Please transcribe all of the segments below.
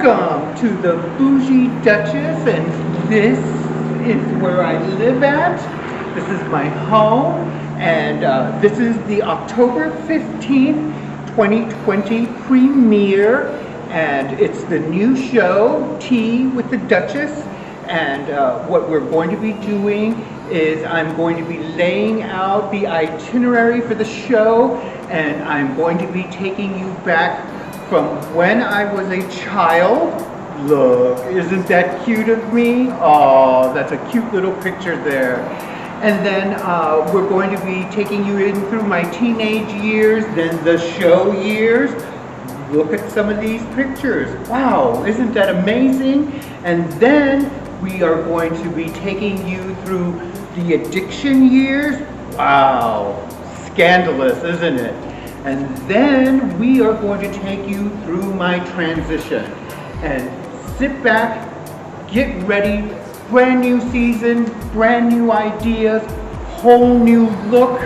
Welcome to the Bougie Duchess, and this is where I live at. This is my home, and this is the October 15th, 2020 premiere, and it's the new show, Tea with the Duchess, and what we're going to be doing is I'm going to be laying out the itinerary for the show, and I'm going to be taking you back from when I was a child. Look, isn't that cute of me? Oh, that's a cute little picture there. And then we're going to be taking you in through my teenage years, then the show years. Look at some of these pictures. Wow, isn't that amazing? And then we are going to be taking you through the addiction years. Wow, scandalous, isn't it? And then we are going to take you through my transition. And sit back, get ready, brand new season, brand new ideas, whole new look.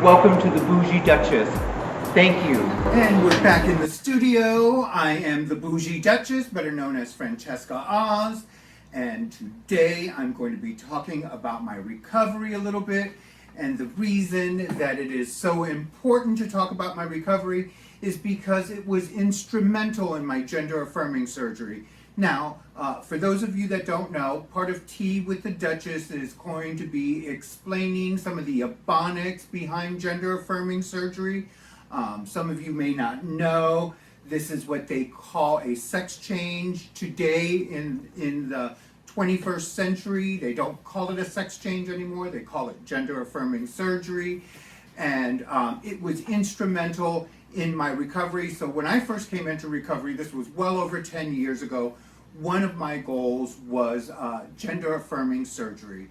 Welcome to the Bougie Duchess. Thank you. And we're back in the studio. I am the Bougie Duchess, better known as Francesca Oz. And today I'm going to be talking about my recovery a little bit. And the reason that it is so important to talk about my recovery is because it was instrumental in my gender-affirming surgery. Now, for those of you that don't know, part of Tea with the Duchess is going to be explaining some of the ebonics behind gender-affirming surgery. Some of you may not know, this is what they call a sex change. Today in the 21st century, they don't call it a sex change anymore, they call it gender-affirming surgery. And it was instrumental in my recovery. So when I first came into recovery, this was well over 10 years ago, one of my goals was gender-affirming surgery.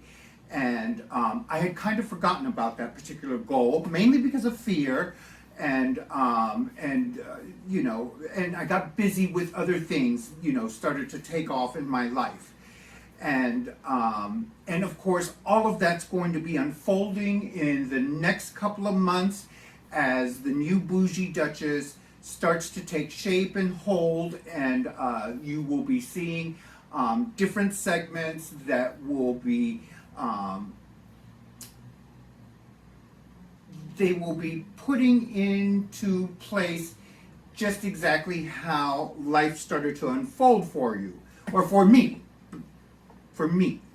And I had kind of forgotten about that particular goal, mainly because of fear. And you know, and I got busy with other things, you know, started to take off in my life. And of course, all of that's going to be unfolding in the next couple of months as the new Bougie Duchess starts to take shape and hold, and you will be seeing different segments that will be they will be putting into place just exactly how life started to unfold for you, or for me.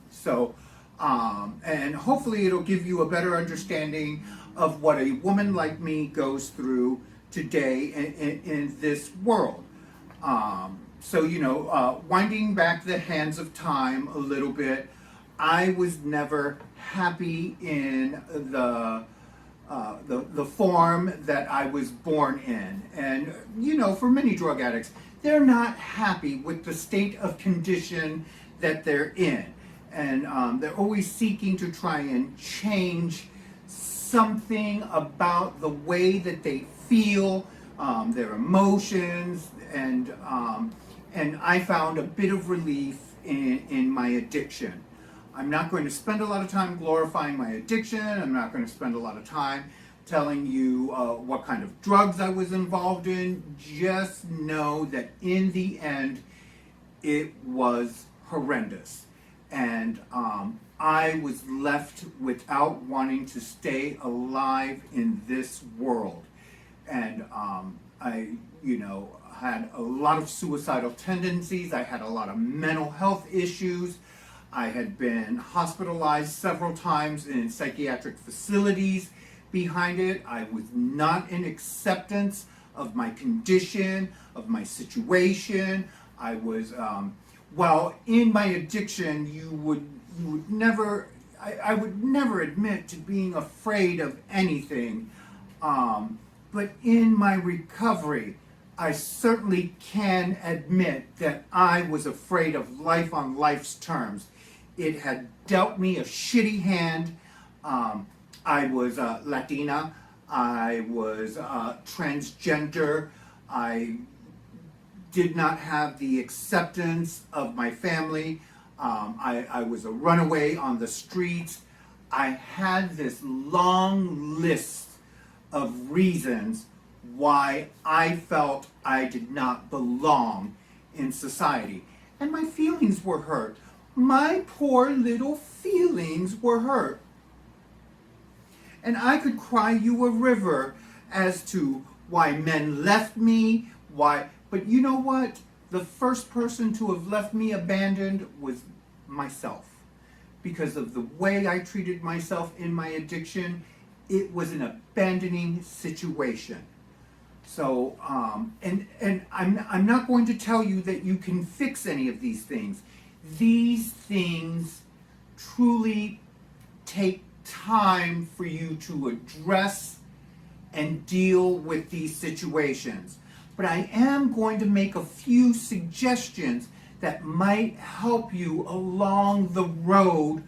So, and hopefully it'll give you a better understanding of what a woman like me goes through today in this world. So, you know, winding back the hands of time a little bit, I was never happy in the form that I was born in. And, you know, for many drug addicts, they're not happy with the state of condition that they're in. And they're always seeking to try and change something about the way that they feel, their emotions, and I found a bit of relief in my addiction. I'm not going to spend a lot of time glorifying my addiction. I'm not going to spend a lot of time telling you what kind of drugs I was involved in. Just know that in the end, it was horrendous. And I was left without wanting to stay alive in this world. And I, you know, had a lot of suicidal tendencies. I had a lot of mental health issues. I had been hospitalized several times in psychiatric facilities behind it. I was not in acceptance of my condition, of my situation. I was, well, in my addiction, you would never, I would never admit to being afraid of anything. But in my recovery, I certainly can admit that I was afraid of life on life's terms. It had dealt me a shitty hand. I was Latina. I was transgender. I did not have the acceptance of my family. I was a runaway on the streets. I had this long list of reasons why I felt I did not belong in society. And my feelings were hurt. My poor little feelings were hurt. And I could cry you a river as to why men left me, but you know what? The first person to have left me abandoned was myself. Because of the way I treated myself in my addiction, it was an abandoning situation. So, and I'm not going to tell you that you can fix any of these things. These things truly take time for you to address and deal with these situations. But I am going to make a few suggestions that might help you along the road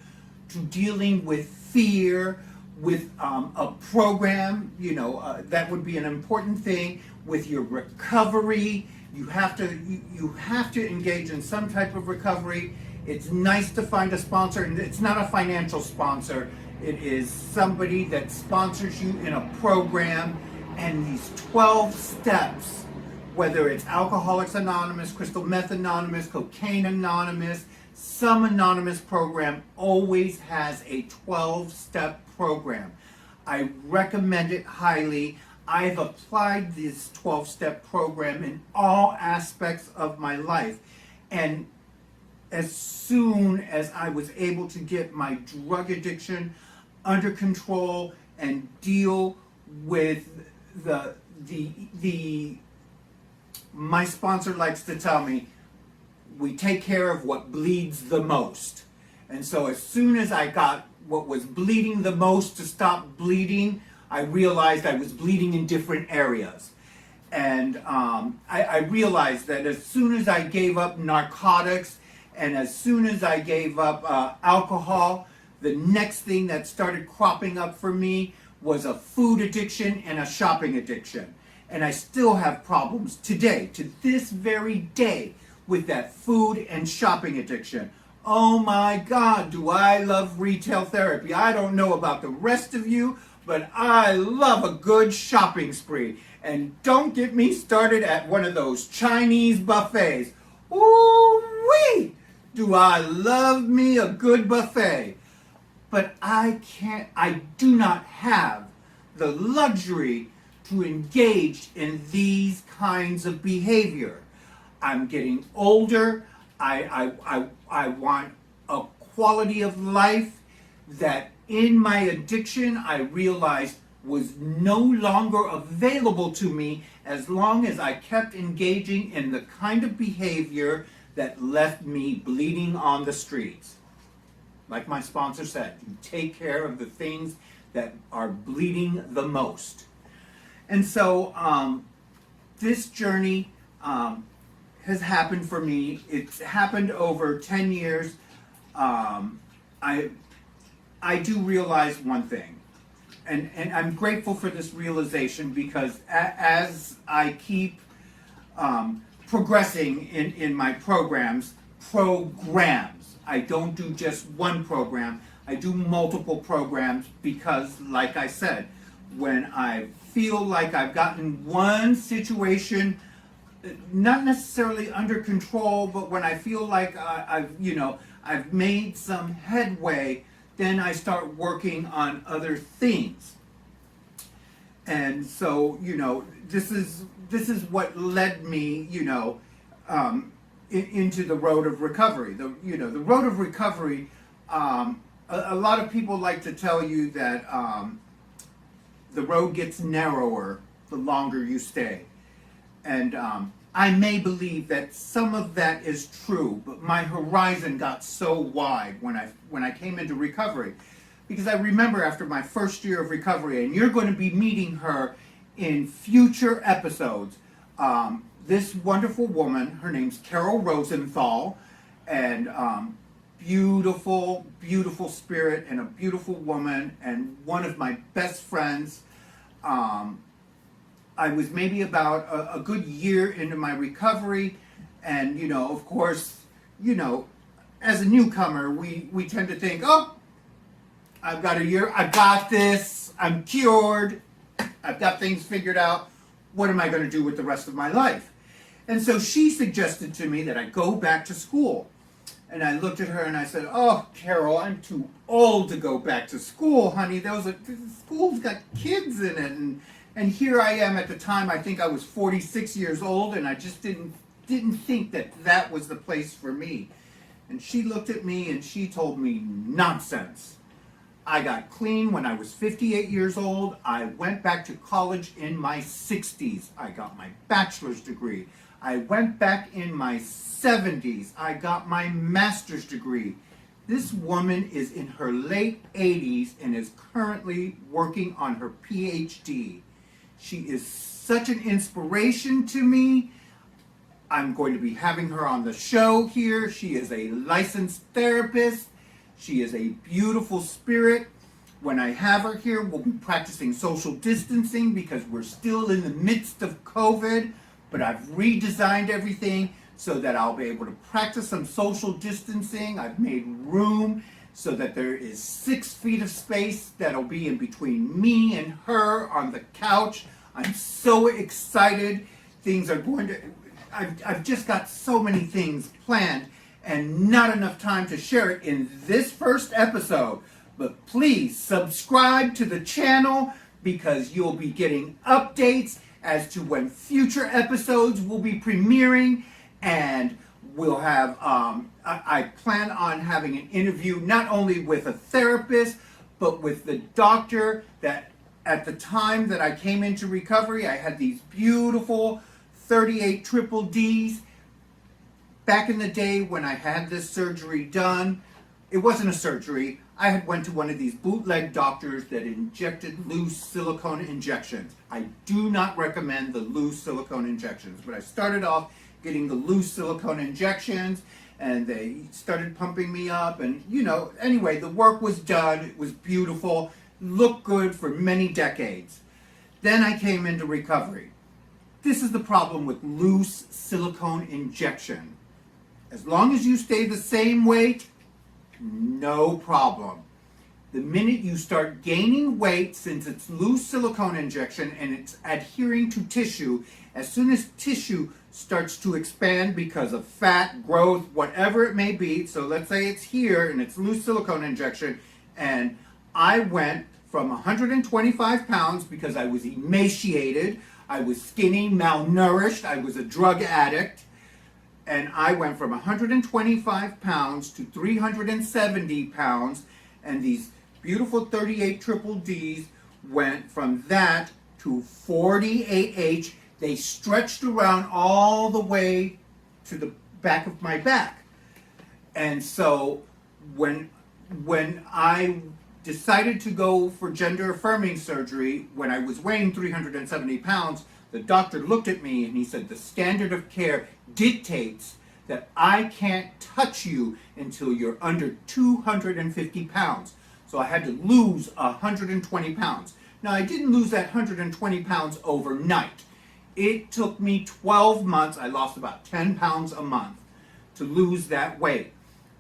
to dealing with fear, with a program, that would be an important thing with your recovery. You have to engage in some type of recovery. It's nice to find a sponsor, and it's not a financial sponsor. It is somebody that sponsors you in a program, and these 12 steps, whether it's Alcoholics Anonymous, Crystal Meth Anonymous, Cocaine Anonymous, some anonymous program always has a 12-step program. I recommend it highly. I've applied this 12-step program in all aspects of my life. And as soon as I was able to get my drug addiction under control and deal with my sponsor likes to tell me, we take care of what bleeds the most. And so as soon as I got what was bleeding the most to stop bleeding, I realized I was bleeding in different areas. And I realized that as soon as I gave up narcotics and as soon as I gave up alcohol, the next thing that started cropping up for me was a food addiction and a shopping addiction. And I still have problems today, to this very day, with that food and shopping addiction. Oh my God, do I love retail therapy. I don't know about the rest of you, but I love a good shopping spree. And don't get me started at one of those Chinese buffets. Ooh-wee! Do I love me a good buffet. But I do not have the luxury to engage in these kinds of behavior. I'm getting older. I want a quality of life that in my addiction I realized was no longer available to me as long as I kept engaging in the kind of behavior that left me bleeding on the streets. Like my sponsor said, you take care of the things that are bleeding the most. And so this journey has happened for me. It's happened over 10 years. I do realize one thing, and I'm grateful for this realization because as I keep progressing in my programs, I don't do just one program, I do multiple programs because, like I said, when I feel like I've gotten one situation not necessarily under control, but when I feel like I've made some headway, then I start working on other things. And so, this is what led me, into the road of recovery. The road of recovery. A lot of people like to tell you that the road gets narrower the longer you stay. And I may believe that some of that is true, but my horizon got so wide when I came into recovery. Because I remember after my first year of recovery, and you're going to be meeting her in future episodes, this wonderful woman, her name's Carol Rosenthal, and beautiful, beautiful spirit, and a beautiful woman, and one of my best friends. I was maybe about a good year into my recovery, and of course, as a newcomer, we tend to think, oh, I've got a year, I got this, I'm cured, I've got things figured out, what am I going to do with the rest of my life? And so she suggested to me that I go back to school. And I looked at her and I said, "Oh, Carol, I'm too old to go back to school, honey. School's got kids in it." And here I am at the time, I think I was 46 years old, and I just didn't think that was the place for me. And she looked at me and she told me, "Nonsense. I got clean when I was 58 years old. I went back to college in my 60s. I got my bachelor's degree. I went back in my 70s. I got my master's degree. This woman is in her late 80s and is currently working on her PhD. She is such an inspiration to me. I'm going to be having her on the show here. She is a licensed therapist. She is a beautiful spirit. When I have her here, we'll be practicing social distancing because we're still in the midst of COVID, but I've redesigned everything so that I'll be able to practice some social distancing. I've made room so that there is 6 feet of space that'll be in between me and her on the couch. I'm so excited. Things are going to... I've just got so many things planned and not enough time to share it in this first episode. But please subscribe to the channel because you'll be getting updates as to when future episodes will be premiering. And we'll have, I plan on having an interview not only with a therapist, but with the doctor that at the time that I came into recovery, I had these beautiful 38 triple Ds. Back in the day when I had this surgery done, it wasn't a surgery. I had went to one of these bootleg doctors that injected loose silicone injections. I do not recommend the loose silicone injections, but I started off getting the loose silicone injections and they started pumping me up and, anyway, the work was done. It was beautiful, looked good for many decades. Then I came into recovery. This is the problem with loose silicone injection. As long as you stay the same weight, no problem. The minute you start gaining weight, since it's loose silicone injection and it's adhering to tissue, as soon as tissue starts to expand because of fat, growth, whatever it may be, so let's say it's here and it's loose silicone injection, and I went from 125 pounds because I was emaciated, I was skinny, malnourished, I was a drug addict, and I went from 125 pounds to 370 pounds, and these beautiful 38 triple Ds went from that to 48H. They stretched around all the way to the back of my back. And so when I decided to go for gender affirming surgery, when I was weighing 370 pounds, the doctor looked at me and he said, "The standard of care dictates that I can't touch you until you're under 250 pounds. So I had to lose 120 pounds. Now, I didn't lose that 120 pounds overnight. It took me 12 months. I lost about 10 pounds a month to lose that weight.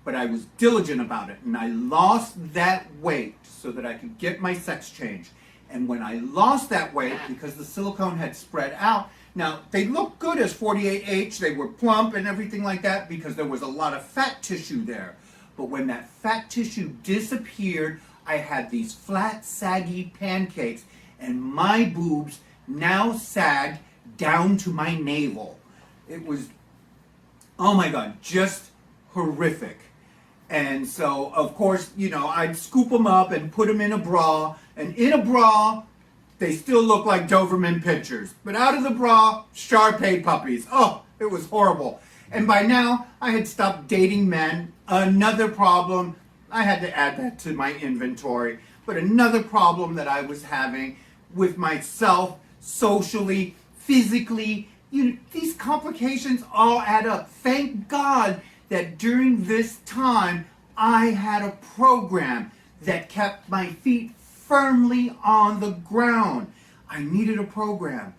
But I was diligent about it, and I lost that weight so that I could get my sex change. And when I lost that weight, because the silicone had spread out, now they looked good as 48H, they were plump and everything like that because there was a lot of fat tissue there. But when that fat tissue disappeared, I had these flat, saggy pancakes, and my boobs now sagged down to my navel. It was, oh my God, just horrific. And so, of course, I'd scoop them up and put them in a bra. And in a bra, they still look like Doberman pinschers. But out of the bra, Shar-Pei puppies. Oh, it was horrible. And by now, I had stopped dating men. Another problem, I had to add that to my inventory. But another problem that I was having with myself, socially, physically, these complications all add up. Thank God that during this time, I had a program that kept my feet firmly on the ground. I needed a program.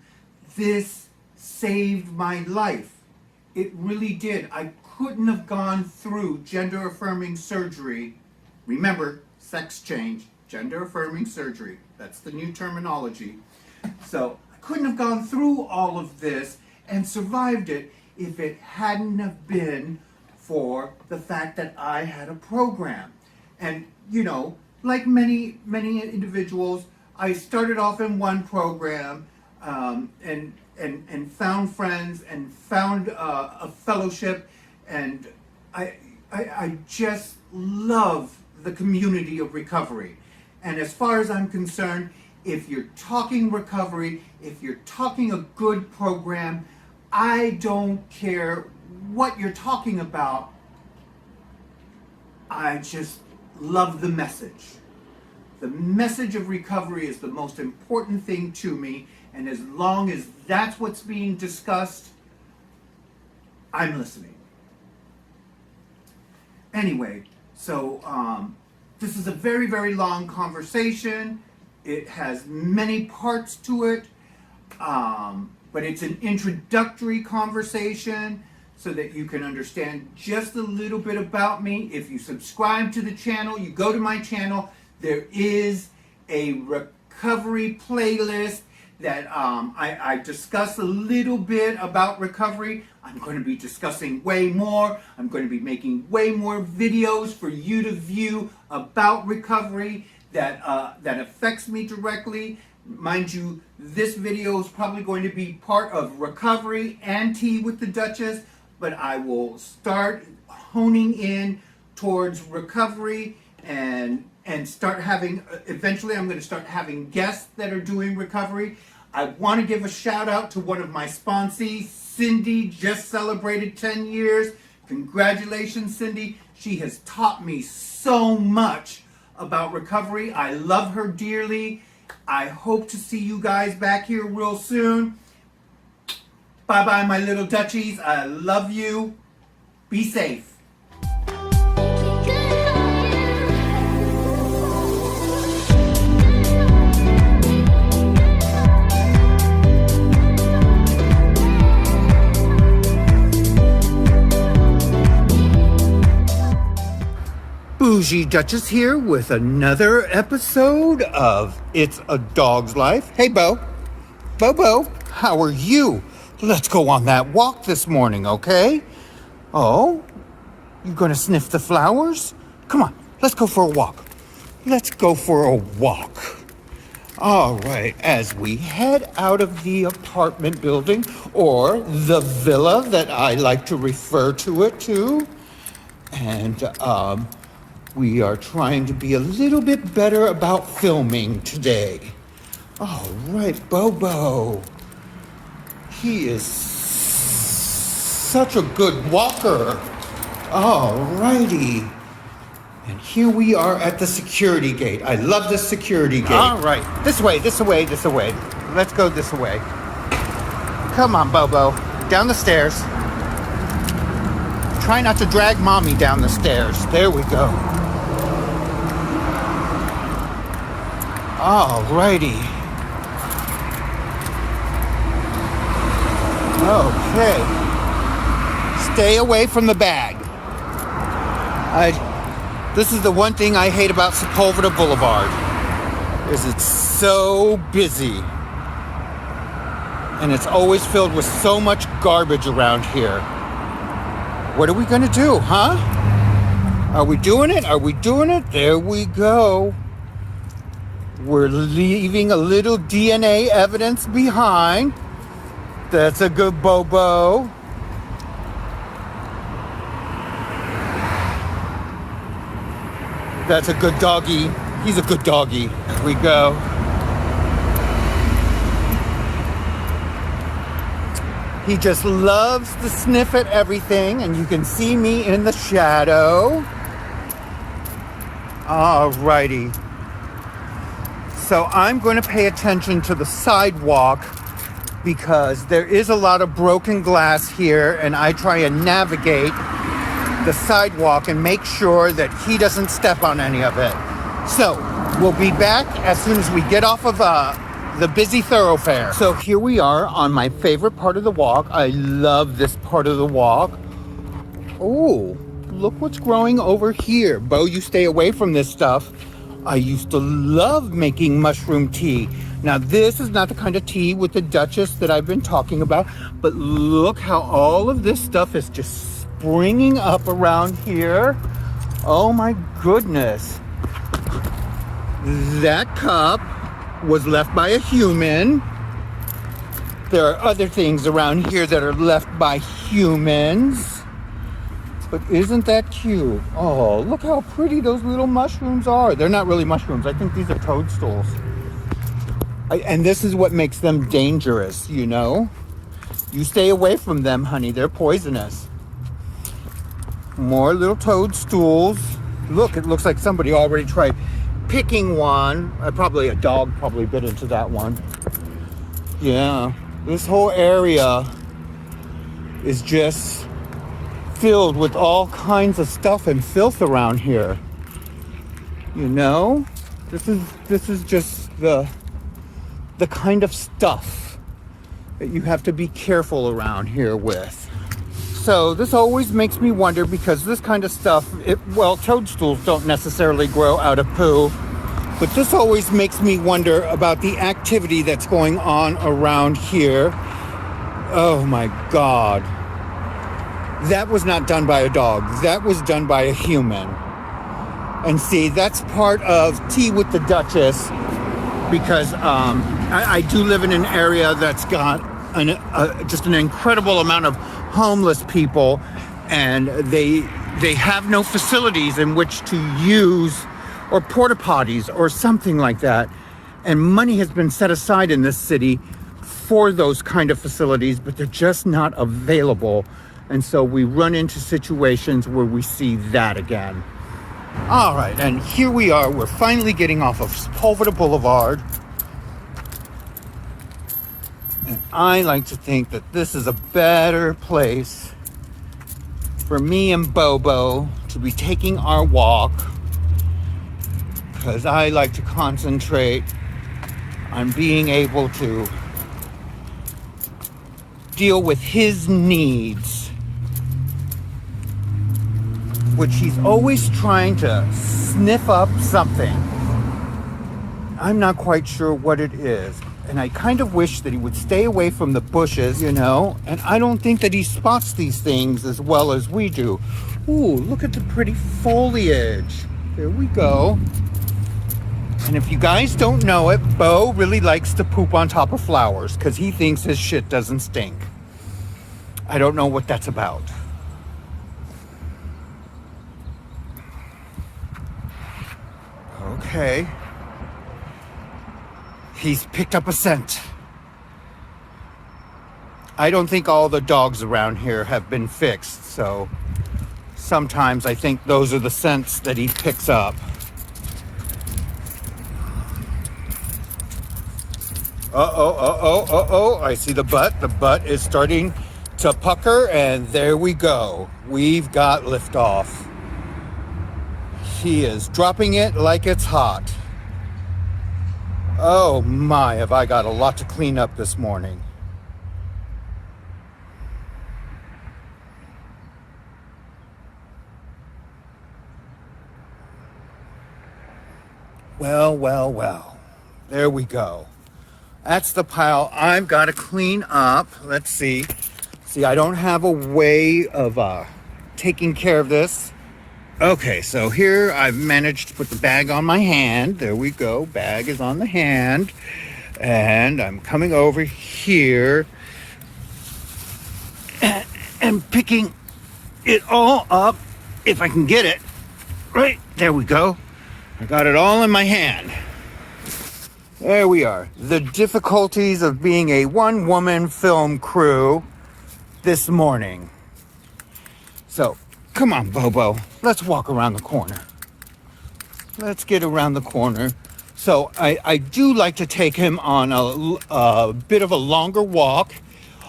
This saved my life. It really did. I couldn't have gone through gender affirming surgery. Remember, sex change, gender affirming surgery. That's the new terminology. So I couldn't have gone through all of this and survived it if it hadn't have been for the fact that I had a program. And, you know, like many individuals, I started off in one program and found friends and found a fellowship, and I just love the community of recovery. And as far as I'm concerned, if you're talking recovery, if you're talking a good program, I don't care what you're talking about. I just love the message. The message of recovery is the most important thing to me, and as long as that's what's being discussed, I'm listening. Anyway, so this is a very, very long conversation. It has many parts to it, but it's an introductory conversation so that you can understand just a little bit about me. If you subscribe to the channel, you go to my channel, there is a recovery playlist that I discuss a little bit about recovery. I'm going to be discussing way more. I'm going to be making way more videos for you to view about recovery that affects me directly. Mind you, this video is probably going to be part of recovery and tea with the Duchess, but I will start honing in towards recovery and start having, eventually I'm going to start having guests that are doing recovery. I want to give a shout out to one of my sponsees, Cindy, just celebrated 10 years. Congratulations, Cindy. She has taught me so much about recovery. I love her dearly. I hope to see you guys back here real soon. Bye-bye, my little Duchies. I love you. Be safe. Bougie Duchess here with another episode of It's a Dog's Life. Hey, Bo. Bobo, how are you? Let's go on that walk this morning, okay? Oh, you gonna sniff the flowers? Come on, let's go for a walk. Let's go for a walk. All right, as we head out of the apartment building, or the villa that I like to refer to it to, and we are trying to be a little bit better about filming today. All right, Bobo. He is such a good walker. All righty. And here we are at the security gate. I love this security gate. All right, this way, this way, this way. Let's go this way. Come on, Bobo. Down the stairs. Try not to drag mommy down the stairs. There we go. All righty. Okay. Stay away from the bag. This is the one thing I hate about Sepulveda Boulevard, is it's so busy. And it's always filled with so much garbage around here. What are we gonna do, huh? Are we doing it? Are we doing it? There we go. We're leaving a little DNA evidence behind. That's a good Bobo. That's a good doggy. He's a good doggy. There we go. He just loves to sniff at everything, and you can see me in the shadow. Alrighty. So I'm going to pay attention to the sidewalk because there is a lot of broken glass here, and I try and navigate the sidewalk and make sure that he doesn't step on any of it. So we'll be back as soon as we get off of the busy thoroughfare. So here we are on my favorite part of the walk. I love this part of the walk. Oh, look what's growing over here. Bo, you stay away from this stuff. I used to love making mushroom tea. Now, this is not the kind of tea with the Duchess that I've been talking about, but look how all of this stuff is just springing up around here. Oh my goodness. That cup was left by a human. There are other things around here that are left by humans. But isn't that cute? Oh, look how pretty those little mushrooms are. They're not really mushrooms. I think these are toadstools. And this is what makes them dangerous, you know? You stay away from them, honey. They're poisonous. More little toadstools. Look, it looks like somebody already tried picking one. Probably a dog probably bit into that one. Yeah. This whole area is just filled with all kinds of stuff and filth around here. You know? This is just the kind of stuff that you have to be careful around here with. So this always makes me wonder, because this kind of stuff, well, toadstools don't necessarily grow out of poo, but this always makes me wonder about the activity that's going on around here. Oh my God. That was not done by a dog. That was done by a human. And see, that's part of Tea with the Duchess, because I do live in an area that's got just an incredible amount of homeless people, and they have no facilities in which to use, or porta potties or something like that. And money has been set aside in this city for those kind of facilities, but they're just not available. And so we run into situations where we see that again. All right, and here we are. We're finally getting off of Sepulveda Boulevard. And I like to think that this is a better place for me and Bobo to be taking our walk, because I like to concentrate on being able to deal with his needs, which he's always trying to sniff up something. I'm not quite sure what it is. And I kind of wish that he would stay away from the bushes, you know? And I don't think that he spots these things as well as we do. Ooh, look at the pretty foliage. There we go. And if you guys don't know it, Bo really likes to poop on top of flowers because he thinks his shit doesn't stink. I don't know what that's about. Okay. He's picked up a scent. I don't think all the dogs around here have been fixed, so sometimes I think those are the scents that he picks up. Uh-oh, I see the butt. The butt is starting to pucker, and there we go. We've got liftoff. He is dropping it like it's hot. Oh my, have I got a lot to clean up this morning. Well. There we go. That's the pile I've got to clean up. Let's see. See, I don't have a way of taking care of this. Okay, so here I've managed to put the bag on my hand. There we go. Bag is on the hand. And I'm coming over here and picking it all up, if I can get it. Right, there we go. I got it all in my hand. There we are. The difficulties of being a one-woman film crew this morning. So, come on, Bobo. Let's walk around the corner. Let's get around the corner. So, I do like to take him on a bit of a longer walk,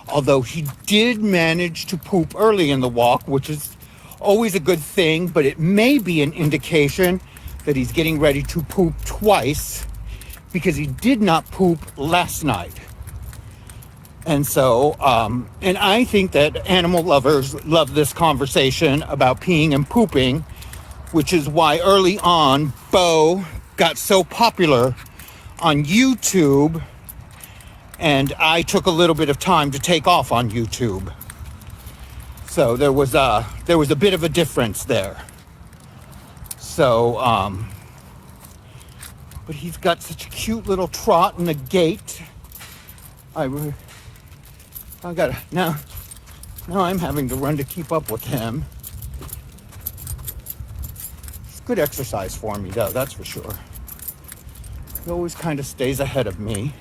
although he did manage to poop early in the walk, which is always a good thing, but it may be an indication that he's getting ready to poop twice, because he did not poop last night. And so, and I think that animal lovers love this conversation about peeing and pooping, which is why early on, Bo got so popular on YouTube, and I took a little bit of time to take off on YouTube. So there was a bit of a difference there. So, but he's got such a cute little trot and a gait. I got now I'm having to run to keep up with him. It's good exercise for me, though, that's for sure. He always kind of stays ahead of me.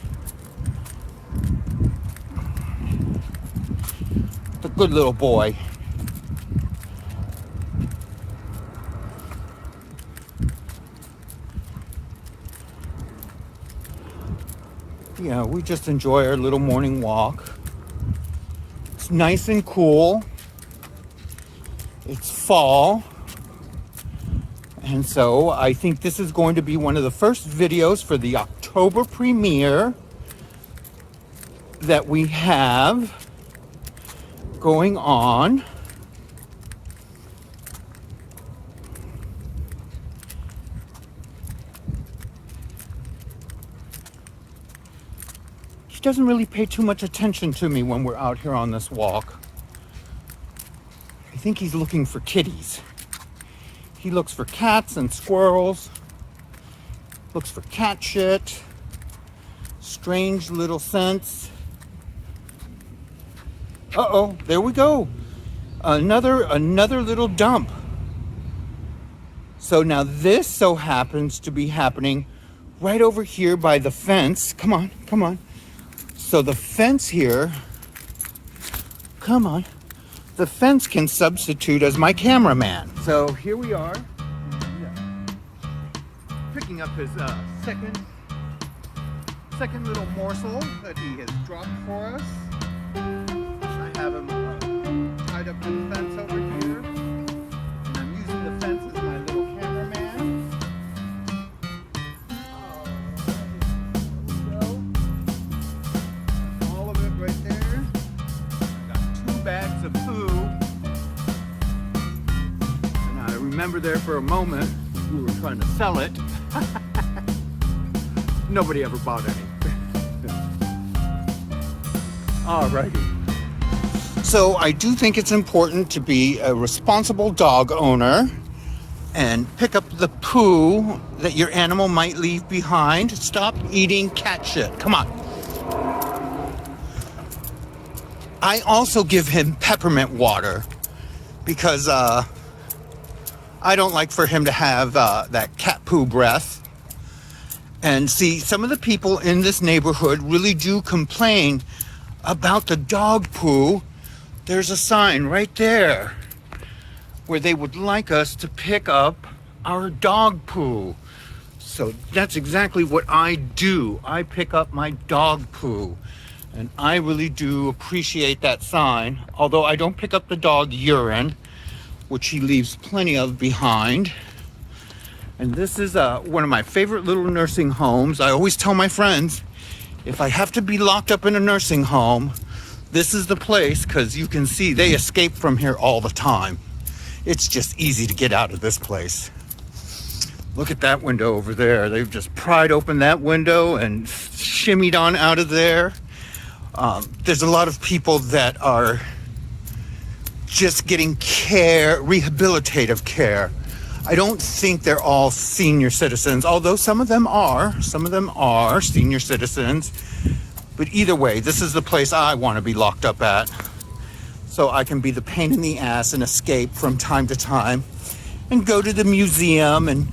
The good little boy. Yeah, we just enjoy our little morning walk. It's nice and cool. It's fall. And so I think this is going to be one of the first videos for the October premiere that we have going on. He doesn't really pay too much attention to me when we're out here on this walk. I think he's looking for kitties. He looks for cats and squirrels, looks for cat shit, strange little scents. Uh-oh, there we go. Another little dump. So now this so happens to be happening right over here by the fence. Come on, come on. So the fence here, come on. The fence can substitute as my cameraman. So here we are, picking up his second little morsel that he has dropped for us. I have him tied up to the fence over here, and I'm using the fence as my little cameraman. There we go. All of it right there. Got 2 bags of poo. And I remember there for a moment we were trying to sell it. Nobody ever bought any. Alrighty. So I do think it's important to be a responsible dog owner and pick up the poo that your animal might leave behind. Stop eating cat shit. Come on. I also give him peppermint water because I don't like for him to have that cat poo breath. And see, some of the people in this neighborhood really do complain about the dog poo. There's a sign right there where they would like us to pick up our dog poo. So that's exactly what I do. I pick up my dog poo. And I really do appreciate that sign. Although I don't pick up the dog urine, which he leaves plenty of behind. And this is one of my favorite little nursing homes. I always tell my friends, if I have to be locked up in a nursing home, this is the place, because you can see they escape from here all the time. It's just easy to get out of this place. Look at that window over there. They've just pried open that window and shimmied on out of there. There's a lot of people that are just getting care, rehabilitative care. I don't think they're all senior citizens, although some of them are senior citizens. But either way, this is the place I want to be locked up at, so I can be the pain in the ass and escape from time to time and go to the museum and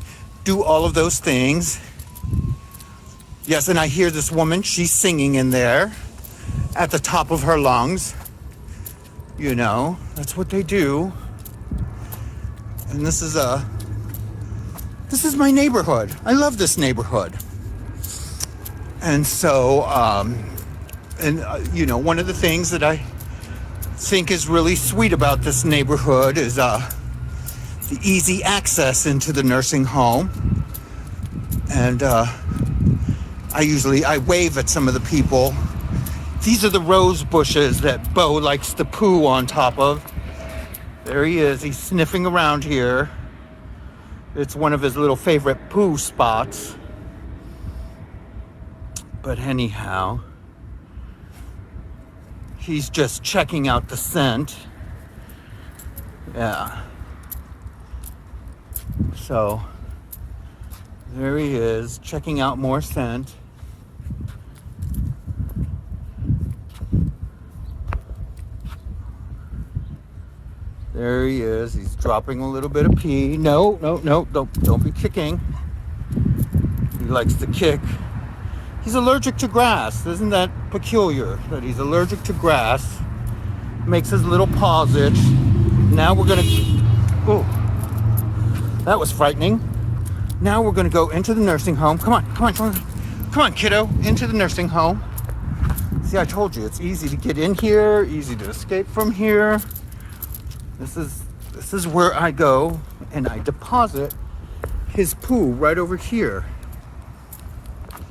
do all of those things. Yes, and I hear this woman, she's singing in there at the top of her lungs. You know, that's what they do. And this is my neighborhood. I love this neighborhood. And so, you know, one of the things that I think is really sweet about this neighborhood is the easy access into the nursing home. And I wave at some of the people. These are the rose bushes that Bo likes to poo on top of. There he is. He's sniffing around here. It's one of his little favorite poo spots. But anyhow, he's just checking out the scent. Yeah. So there he is, checking out more scent. There he is. He's dropping a little bit of pee. No, don't be kicking. He likes to kick. He's allergic to grass. Isn't that peculiar that he's allergic to grass? Makes his little paws itch. Now we're gonna, oh, that was frightening. Now we're gonna go into the nursing home. Come on, kiddo, into the nursing home. See, I told you, it's easy to get in here, easy to escape from here. This is where I go and I deposit his poo right over here.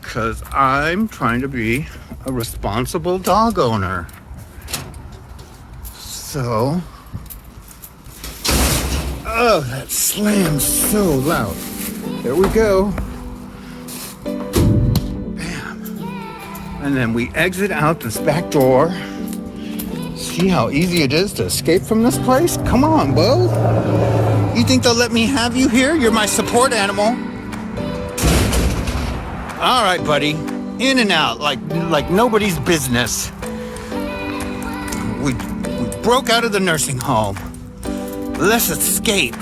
Because I'm trying to be a responsible dog owner. So, oh, that slams so loud. There we go. Bam. And then we exit out this back door. See how easy it is to escape from this place? Come on, Bo. You think they'll let me have you here? You're my support animal. All right, buddy. In and out like nobody's business. We broke out of the nursing home. Let's escape.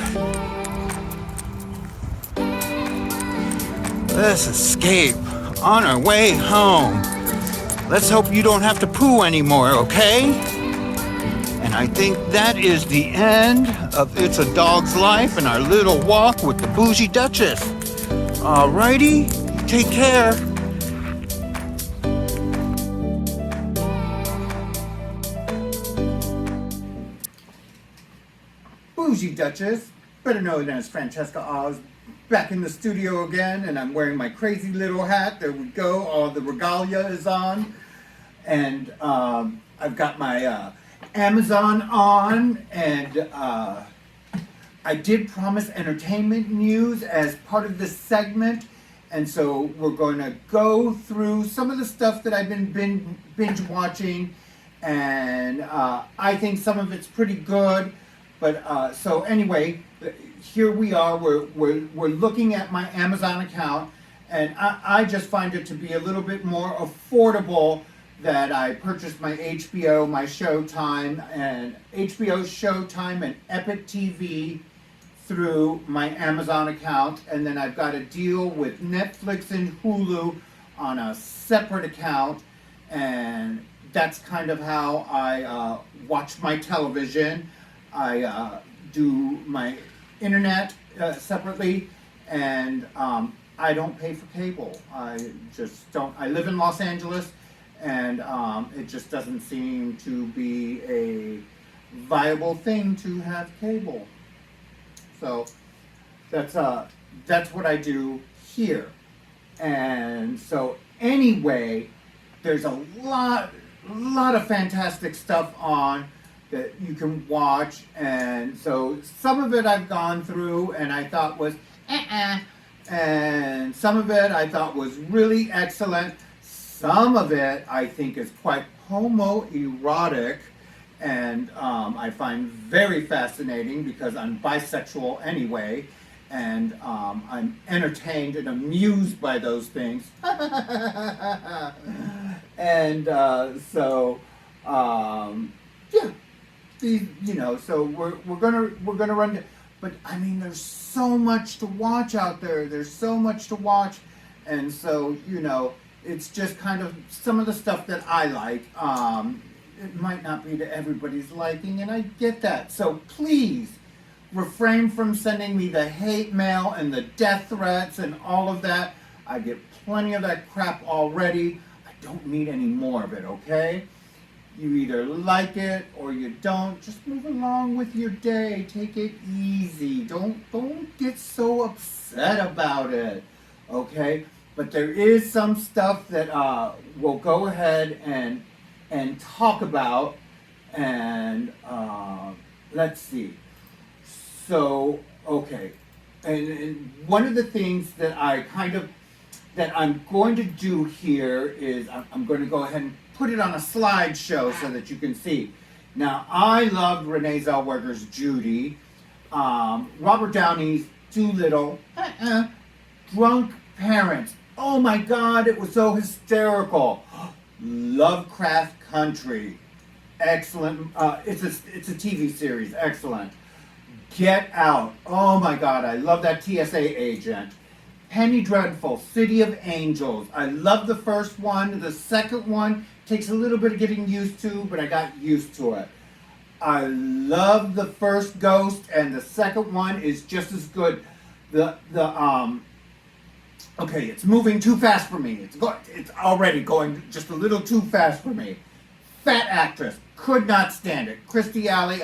Let's escape on our way home. Let's hope you don't have to poo anymore, okay? And I think that is the end of It's a Dog's Life and our little walk with the Bougie Duchess. Alrighty, take care. Bougie Duchess, better known as Francesca Oz, back in the studio again, and I'm wearing my crazy little hat. There we go, all the regalia is on. And I've got my Amazon on, and I did promise entertainment news as part of this segment, and so we're going to go through some of the stuff that I've been binge watching, and I think some of it's pretty good. But so anyway, here we are. We're looking at my Amazon account, and I just find it to be a little bit more affordable that I purchased my HBO, my Showtime, and HBO Showtime and Epic TV through my Amazon account, and then I've got a deal with Netflix and Hulu on a separate account, and that's kind of how I watch my television. I do my internet separately, and I don't pay for cable. I just don't. I live in Los Angeles, and it just doesn't seem to be a viable thing to have cable. So that's what I do here. And so anyway, there's a lot of fantastic stuff on that you can watch, and so some of it I've gone through and I thought was and some of it I thought was really excellent. Some of it I think is quite homoerotic, and I find very fascinating because I'm bisexual anyway, and I'm entertained and amused by those things. And yeah. So we're gonna run. But I mean, there's so much to watch out there. There's so much to watch, and so it's just kind of some of the stuff that I like. It might not be to everybody's liking, and I get that. So please refrain from sending me the hate mail and the death threats and all of that. I get plenty of that crap already. I don't need any more of it. Okay. You either like it or you don't. Just move along with your day. Take it easy. Don't get so upset about it. Okay? But there is some stuff that we'll go ahead and talk about. And let's see. So, okay. and one of the things that that I'm going to do here is I'm going to go ahead and put it on a slideshow so that you can see. Now, I loved Renee Zellweger's Judy, Robert Downey's Doolittle, Drunk Parents. Oh my God, it was so hysterical. Lovecraft Country, excellent. It's a TV series, excellent. Get Out. Oh my God, I love that TSA agent. Penny Dreadful, City of Angels. I love the first one. The second one takes a little bit of getting used to, but I got used to it. I love the first Ghost, and the second one is just as good. Okay, it's moving too fast for me. It's already going just a little too fast for me. Fat actress, could not stand it. Christy Alley,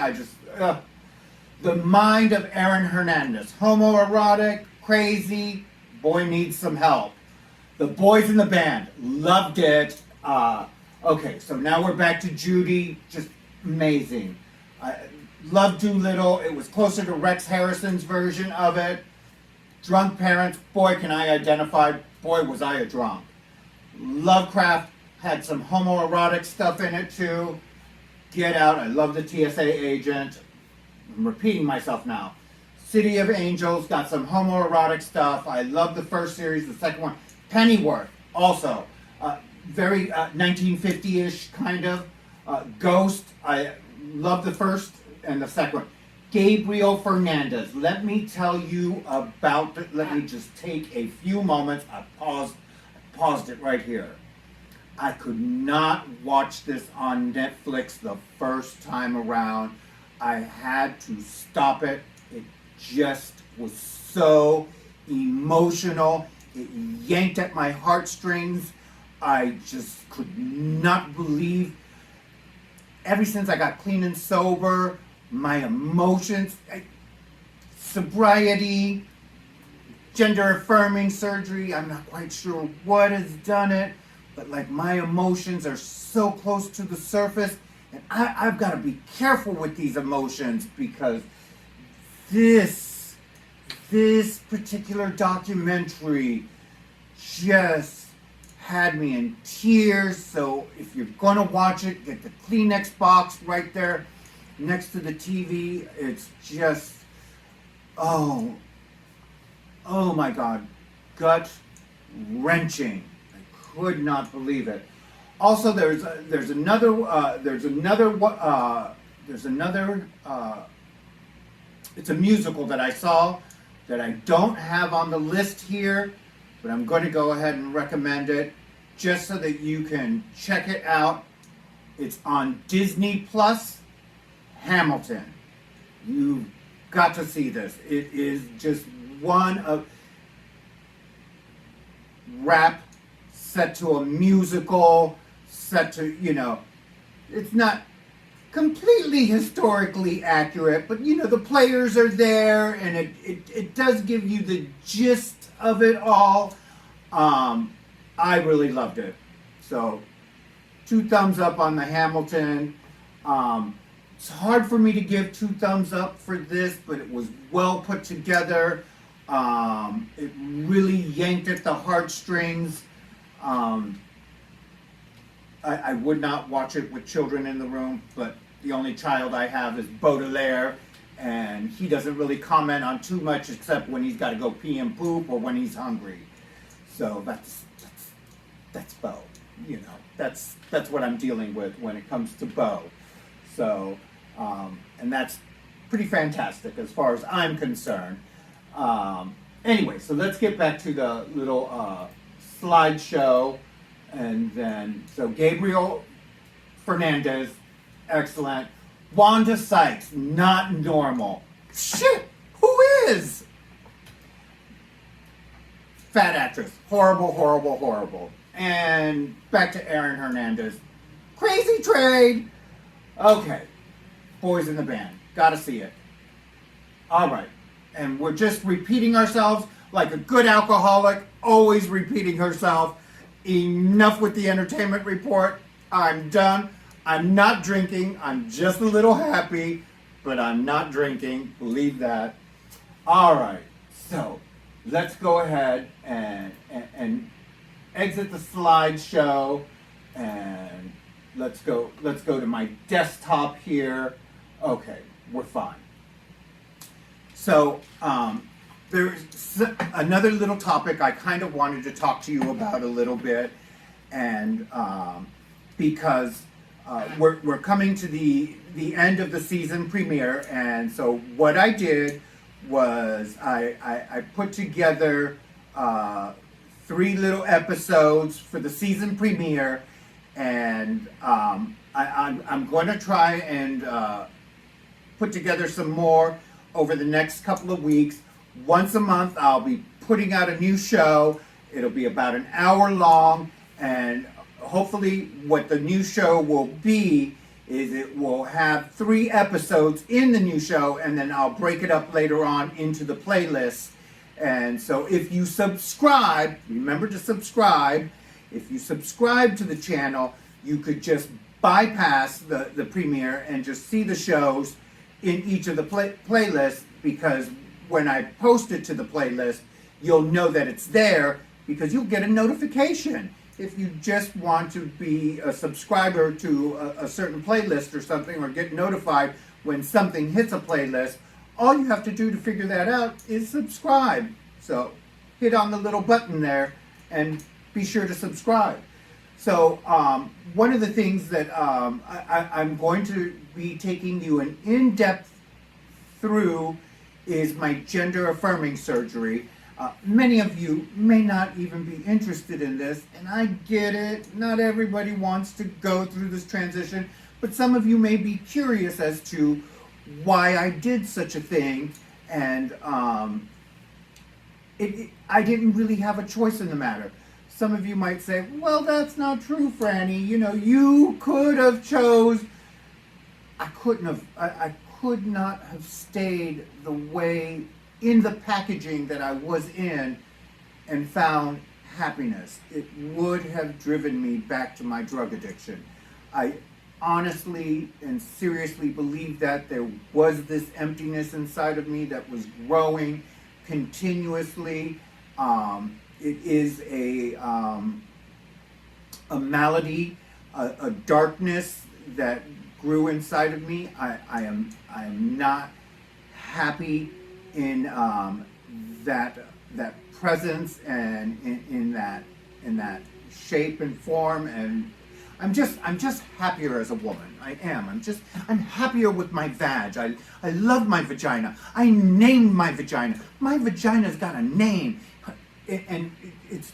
The Mind of Aaron Hernandez, homoerotic, crazy, boy needs some help. The Boys in the Band, loved it. Okay, so now we're back to Judy, just amazing. I loved Doolittle, it was closer to Rex Harrison's version of it. Drunk Parents, boy can I identify, boy was I a drunk. Lovecraft had some homoerotic stuff in it too. Get Out, I love the TSA agent. I'm repeating myself now. City of Angels got some homoerotic stuff. I love the first series, the second one. Pennyworth, also very 1950-ish kind of. Ghost, I love the first and the second one. Gabriel Fernandez, let me tell you about it. Let me just take a few moments. I paused it right here. I could not watch this on Netflix the first time around. I had to stop it. It just was so emotional. It yanked at my heartstrings. I just could not believe. Ever since I got clean and sober, my emotions, sobriety, gender affirming surgery, I'm not quite sure what has done it, but like my emotions are so close to the surface. And I've got to be careful with these emotions because this particular documentary just had me in tears. So if you're going to watch it, get the Kleenex box right there next to the TV. It's just, oh my God, gut wrenching. I could not believe it. Also, there's another it's a musical that I saw that I don't have on the list here, but I'm going to go ahead and recommend it just so that you can check it out. It's on Disney Plus, Hamilton. You've got to see this. It is just one of rap set to a musical, set to, it's not completely historically accurate, but the players are there and it does give you the gist of it all. I really loved it. So 2 thumbs up on the Hamilton. It's hard for me to give 2 thumbs up for this, but it was well put together. It really yanked at the heartstrings. I would not watch it with children in the room, but the only child I have is Baudelaire, and he doesn't really comment on too much except when he's got to go pee and poop or when he's hungry. So that's Beau. That's what I'm dealing with when it comes to Beau. So, and that's pretty fantastic as far as I'm concerned. Anyway, so let's get back to the little slideshow. And then, so Gabriel Fernandez, excellent. Wanda Sykes, not normal. Shit, who is? Fat actress, horrible, horrible, horrible. And back to Aaron Hernandez, crazy trade. Okay, Boys in the Band, gotta see it. All right, and we're just repeating ourselves like a good alcoholic, always repeating herself. Enough with the entertainment report. I'm done. I'm not drinking. I'm just a little happy, but I'm not drinking. Believe that. All right. So let's go ahead and exit the slideshow, and let's go to my desktop here. Okay, we're fine. So there's another little topic I kind of wanted to talk to you about a little bit, and because we're coming to the end of the season premiere, and so what I did was I put together 3 little episodes for the season premiere, and I'm going to try and put together some more over the next couple of weeks. Once a month I'll be putting out a new show. It'll be about an hour long, and hopefully what the new show will be is it will have 3 episodes in the new show, and then I'll break it up later on into the playlist. And so if you subscribe, remember to subscribe. If you subscribe to the channel, you could just bypass the premiere and just see the shows in each of the playlists, because when I post it to the playlist, you'll know that it's there because you'll get a notification. If you just want to be a subscriber to a certain playlist or something, or get notified when something hits a playlist, all you have to do to figure that out is subscribe. So hit on the little button there and be sure to subscribe. So one of the things that I'm going to be taking you an in-depth through is my gender affirming surgery. Many of you may not even be interested in this, and I get it. Not everybody wants to go through this transition, but some of you may be curious as to why I did such a thing, and I didn't really have a choice in the matter. Some of you might say, well, that's not true, Franny. You know, you could have chose. I could not have stayed the way in the packaging that I was in and found happiness. It would have driven me back to my drug addiction. I honestly and seriously believe that there was this emptiness inside of me that was growing continuously. It is a malady, a darkness that grew inside of me. I am not happy in that presence and in that shape and form, and I'm just happier as a woman. I am. I'm happier with my vag. I love my vagina. I named my vagina. My vagina's got a name, and it's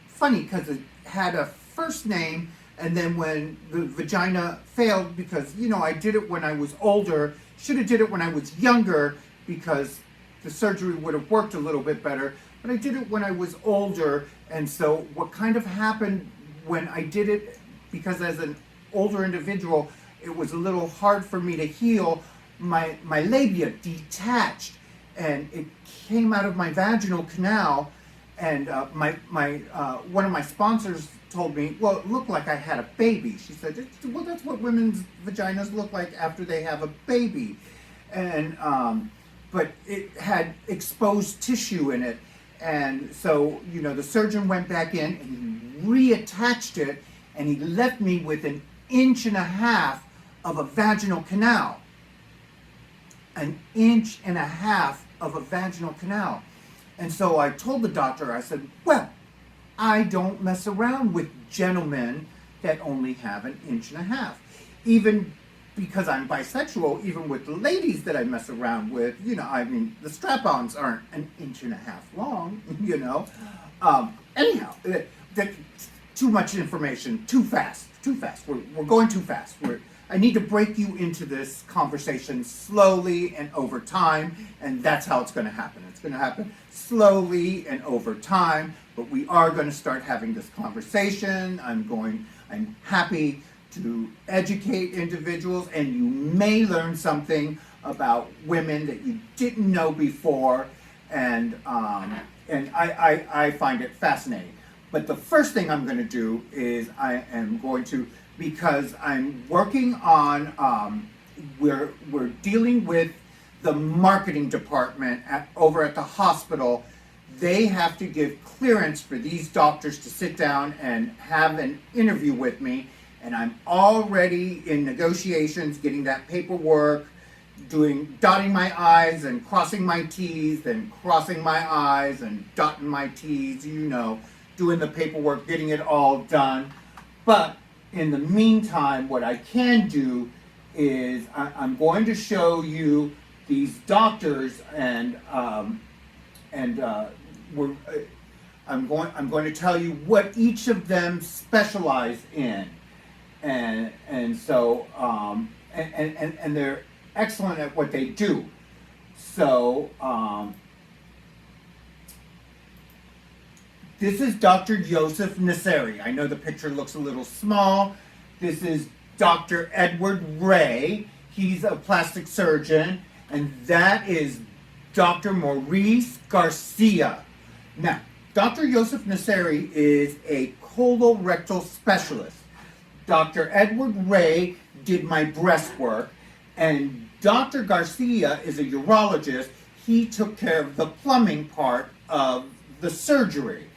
funny because it had a first name, and then when the vagina failed, because I did it when I was older, should have did it when I was younger, because the surgery would have worked a little bit better, but I did it when I was older. And so what kind of happened when I did it, because as an older individual, it was a little hard for me to heal, my labia detached, and it came out of my vaginal canal, and one of my sponsors told me, well, it looked like I had a baby. She said, well, that's what women's vaginas look like after they have a baby. And but it had exposed tissue in it, and so the surgeon went back in and he reattached it, and he left me with 1.5 inches of a vaginal canal. 1.5 inches of a vaginal canal. And so I told the doctor, I said, well, I don't mess around with gentlemen that only have 1.5 inches. Even because I'm bisexual, even with the ladies that I mess around with, the strap-ons aren't 1.5 inches long, Anyhow, too much information, too fast. We're going too fast. I need to break you into this conversation slowly and over time, and that's how it's going to happen. It's going to happen slowly and over time, but we are going to start having this conversation. I'm happy to educate individuals, and you may learn something about women that you didn't know before, and I find it fascinating. But the first thing I'm going to do is I am going to, because I'm working on, we're dealing with the marketing department over at the hospital, they have to give clearance for these doctors to sit down and have an interview with me. And I'm already in negotiations, getting that paperwork, dotting my I's and crossing my T's, then crossing my I's and dotting my T's, doing the paperwork, getting it all done. But in the meantime, what I can do is I'm going to show you these doctors, and I'm going to tell you what each of them specialize in, and so and they're excellent at what they do. So this is Dr. Joseph Nasseri. I know the picture looks a little small. This is Dr. Edward Ray. He's a plastic surgeon, and that is Dr. Maurice Garcia. Now, Dr. Joseph Nasseri is a colorectal specialist. Dr. Edward Ray did my breast work, and Dr. Garcia is a urologist. He took care of the plumbing part of the surgery.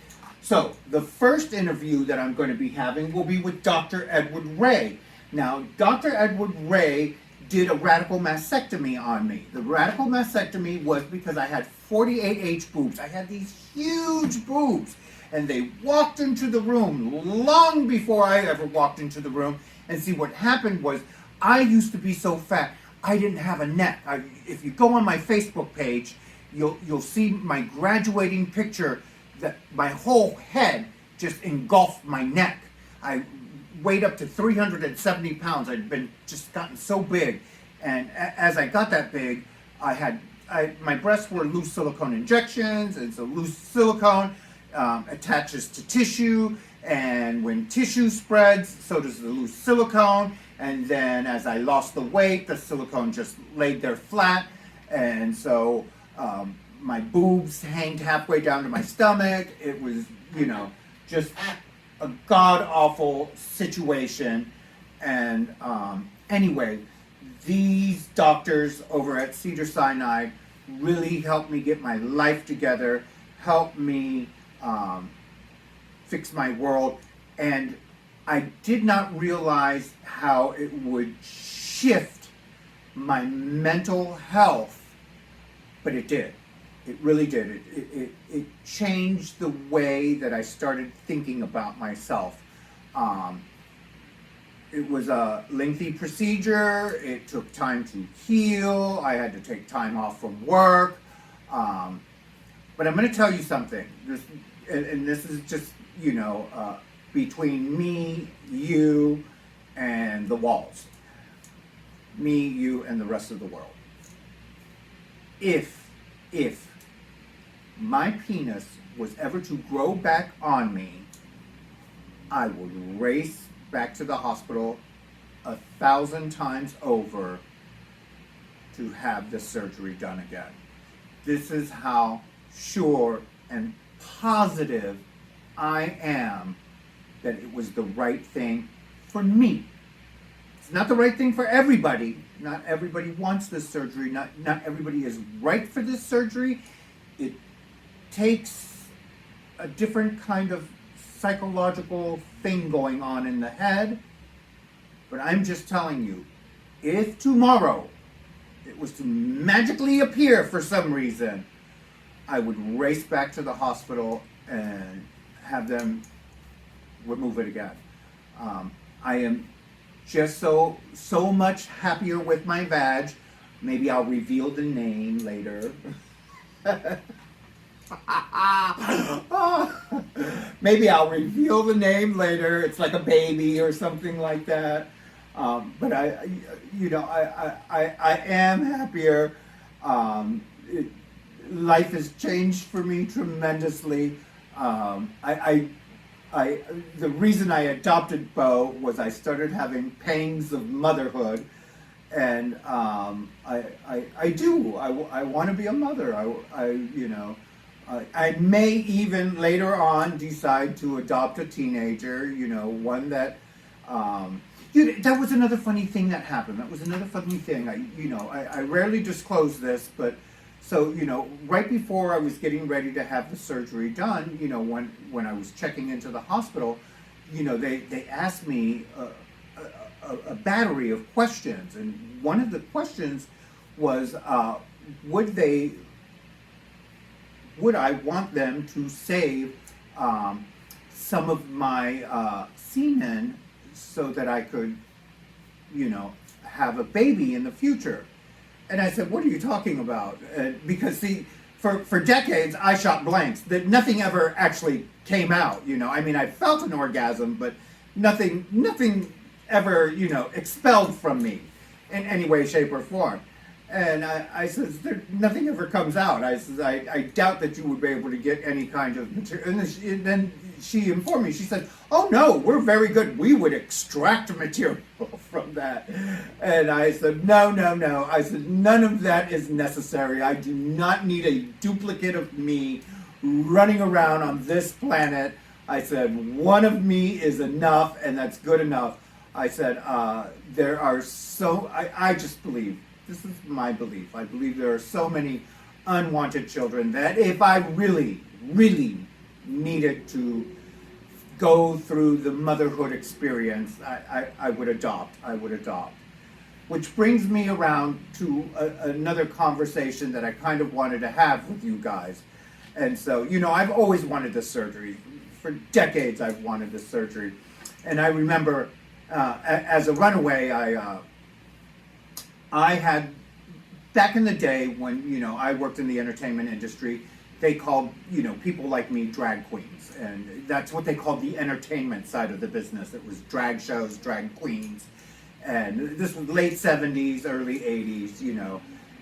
So, the first interview that I'm going to be having will be with Dr. Edward Ray. Now, Dr. Edward Ray did a radical mastectomy on me. The radical mastectomy was because I had 48H boobs. I had these huge boobs, and they walked into the room long before I ever walked into the room. And see, what happened was, I used to be so fat, I didn't have a neck. If you go on my Facebook page, you'll see my graduating picture that my whole head just engulfed my neck. I weighed up to 370 pounds. I'd just gotten so big. And as I got that big, my breasts were loose silicone injections, and so loose silicone attaches to tissue, and when tissue spreads, so does the loose silicone. And then as I lost the weight, the silicone just laid there flat, and so my boobs hanged halfway down to my stomach. It was, just a god-awful situation. And anyway, these doctors over at Cedars-Sinai really helped me get my life together, helped me fix my world, and I did not realize how it would shift my mental health, but it did. It really did. It changed the way that I started thinking about myself. It was a lengthy procedure. It took time to heal. I had to take time off from work. But I'm going to tell you something. This is just, between me, you, and the walls. Me, you, and the rest of the world. If my penis was ever to grow back on me, I would race back to the hospital 1,000 times over to have the surgery done again. This is how sure and positive I am that it was the right thing for me. It's not the right thing for everybody. Not everybody wants this surgery. Not everybody is right for this surgery. It takes a different kind of psychological thing going on in the head. But I'm just telling you, if tomorrow it was to magically appear for some reason, I would race back to the hospital and have them remove it again. I am just so much happier with my vag. Maybe I'll reveal the name later. Maybe I'll reveal the name later. It's like a baby or something like that. But I am happier. Life has changed for me tremendously. The reason I adopted Bo was I started having pangs of motherhood, and I want to be a mother. I may even later on decide to adopt a teenager, one that That was another funny thing that happened. That was another funny thing. I rarely disclose this, but so, right before I was getting ready to have the surgery done, when I was checking into the hospital, they asked me a battery of questions. And one of the questions was, would I want them to save some of my semen so that I could, have a baby in the future? And I said, what are you talking about? Because see, for decades I shot blanks that nothing ever actually came out. I mean, I felt an orgasm, but nothing ever, expelled from me in any way, shape, or form. And I said, nothing ever comes out. I said, I doubt that you would be able to get any kind of material. And then she informed me, she said, oh no, we're very good. We would extract material from that. And I said, no. I said, none of that is necessary. I do not need a duplicate of me running around on this planet. I said, one of me is enough, and that's good enough. I said, I just believe, this is my belief, I believe there are so many unwanted children that if I really, really needed to go through the motherhood experience, I would adopt. Which brings me around to another conversation that I kind of wanted to have with you guys. And so, I've always wanted this surgery. For decades I've wanted this surgery. And I remember as a runaway, I had, back in the day when, I worked in the entertainment industry, they called, people like me drag queens. And that's what they called the entertainment side of the business. It was drag shows, drag queens. And this was late 70s, early 80s,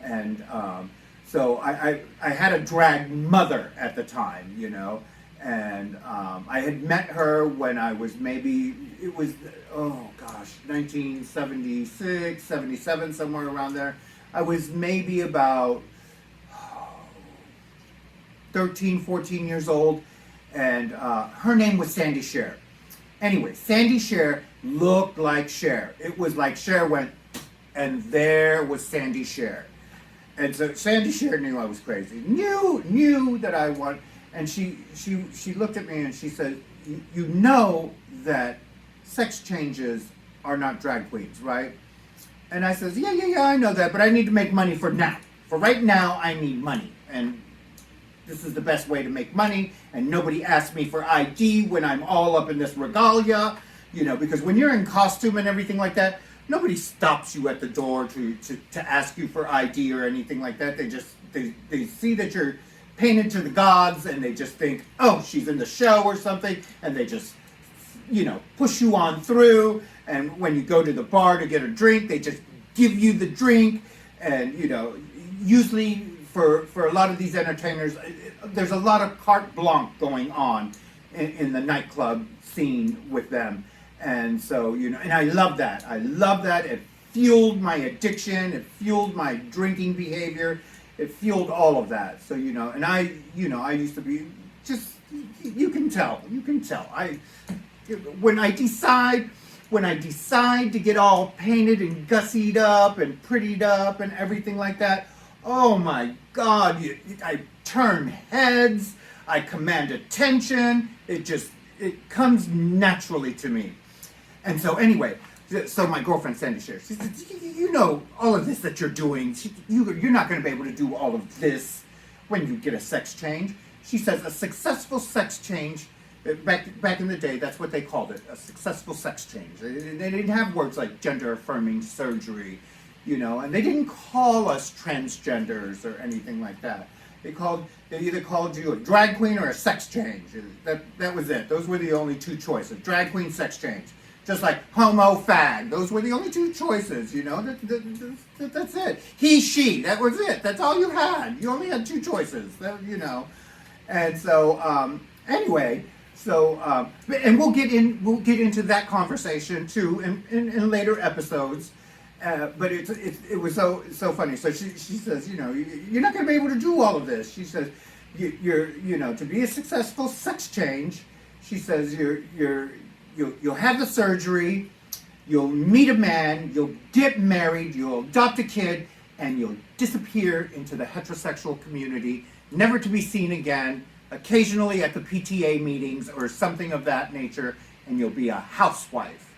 And so I had a drag mother at the time, And I had met her when I was maybe, 1976, 77, somewhere around there. I was maybe about 13, 14 years old, and her name was Sandy Cher. Anyway, Sandy Cher looked like Cher. It was like Cher went, and there was Sandy Cher. And so Sandy Cher knew I was crazy, knew that I wanted, and she looked at me and she said, you know that sex changes are not drag queens, right? And I says, yeah, I know that, but I need to make money for now. For right now, I need money. And this is the best way to make money, and nobody asks me for ID when I'm all up in this regalia, because when you're in costume and everything like that, nobody stops you at the door to ask you for ID or anything like that. They see that you're painted to the gods, and they just think, oh, she's in the show or something, and they just, push you on through. And when you go to the bar to get a drink, they just give you the drink. And, usually for a lot of these entertainers, there's a lot of carte blanche going on in the nightclub scene with them. And so, and I love that. It fueled my addiction. It fueled my drinking behavior. It fueled all of that. So, and I used to be just, you can tell. When I decide to get all painted and gussied up and prettied up and everything like that, oh my God, I turn heads, I command attention, it comes naturally to me. And so anyway, so my girlfriend Sandy Cher, she said, all of this that you're doing, you're not going to be able to do all of this when you get a sex change. She says a successful sex change, back in the day, that's what they called it, a successful sex change. They didn't have words like gender-affirming surgery, and they didn't call us transgenders or anything like that. They either called you a drag queen or a sex change. That was it. Those were the only two choices, drag queen, sex change. Just like homo, fag. Those were the only two choices, that's it. He, she, that was it. That's all you had. You only had two choices, And so, anyway, and we'll get into that conversation too in later episodes. But it was so funny. So she says, you're not going to be able to do all of this. She says, you're to be a successful sex change. She says you'll have the surgery, you'll meet a man, you'll get married, you'll adopt a kid, and you'll disappear into the heterosexual community, never to be seen again, occasionally at the PTA meetings or something of that nature, and you'll be a housewife.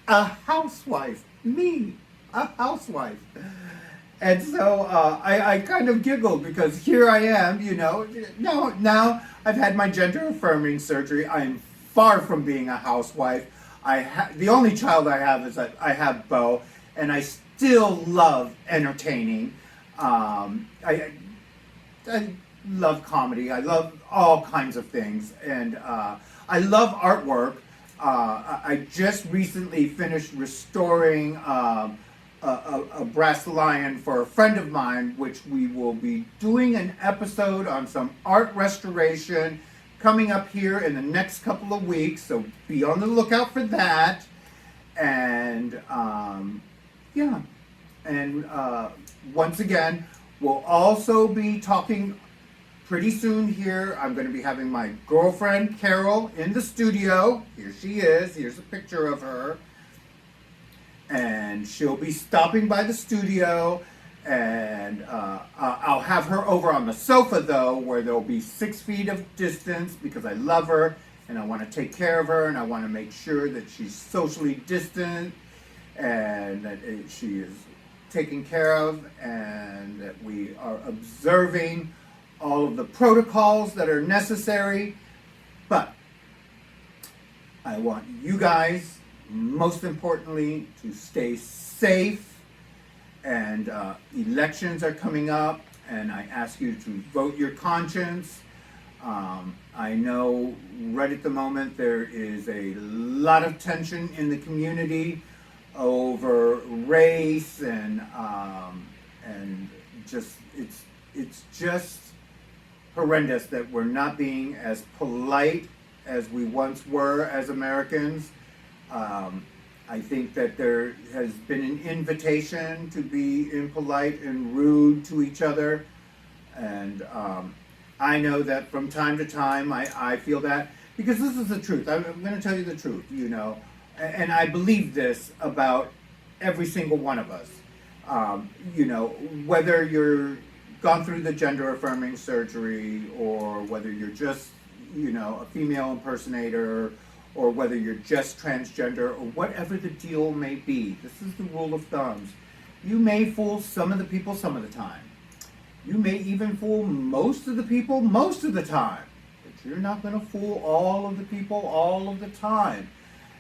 A housewife. Me. A housewife. And so I kind of giggled because here I am, you know. Now I've had my gender affirming surgery. I'm far from being a housewife. The only child I have is that I have Beau, and I still love entertaining. I love comedy. I love all kinds of things, and I love artwork. I just recently finished restoring a brass lion for a friend of mine, which we will be doing an episode on some art restoration coming up here in the next couple of weeks, so be on the lookout for that. And yeah, and once again, we'll also be talking pretty soon here. I'm going to be having my girlfriend Carol in the studio. Here she is. Here's a picture of her. And she'll be stopping by the studio, and I'll have her over on the sofa though, where there'll be 6 feet of distance, because I love her and I want to take care of her, and I want to make sure that she's socially distant and that she is taken care of, and that we are observing all of the protocols that are necessary. But I want you guys, most importantly, to stay safe, and elections are coming up, and I ask you to vote your conscience. I know right at the moment there is a lot of tension in the community over race, and just it's just horrendous that we're not being as polite as we once were as Americans. I think that there has been an invitation to be impolite and rude to each other, and I know that from time to time I feel that, because this is the truth. I'm going to tell you the truth, you know, and I believe this about every single one of us. You know, whether you're gone through the gender affirming surgery, or whether you're just, you know, a female impersonator, or whether you're just transgender, or whatever the deal may be. This is the rule of thumbs. You may fool some of the people some of the time. You may even fool most of the people most of the time. But you're not going to fool all of the people all of the time.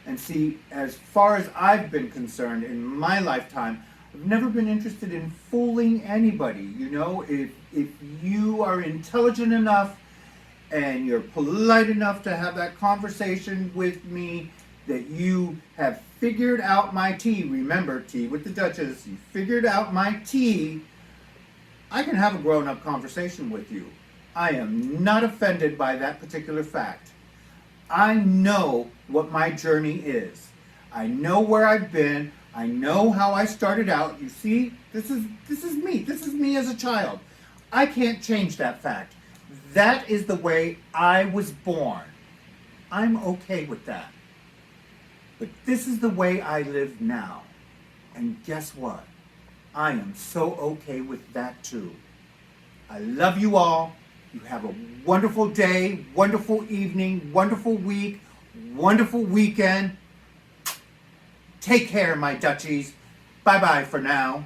And see, as far as I've been concerned in my lifetime, I've never been interested in fooling anybody. You know, if you are intelligent enough and you're polite enough to have that conversation with me, that you have figured out my tea. Remember, tea with the Duchess. You figured out my tea. I can have a grown-up conversation with you. I am not offended by that particular fact. I know what my journey is. I know where I've been. I know how I started out. You see, this is me. This is me as a child. I can't change that fact. That is the way I was born. I'm okay with that. But this is the way I live now. And guess what? I am so okay with that too. I love you all. You have a wonderful day, wonderful evening, wonderful week, wonderful weekend. Take care, my Duchies. Bye-bye for now.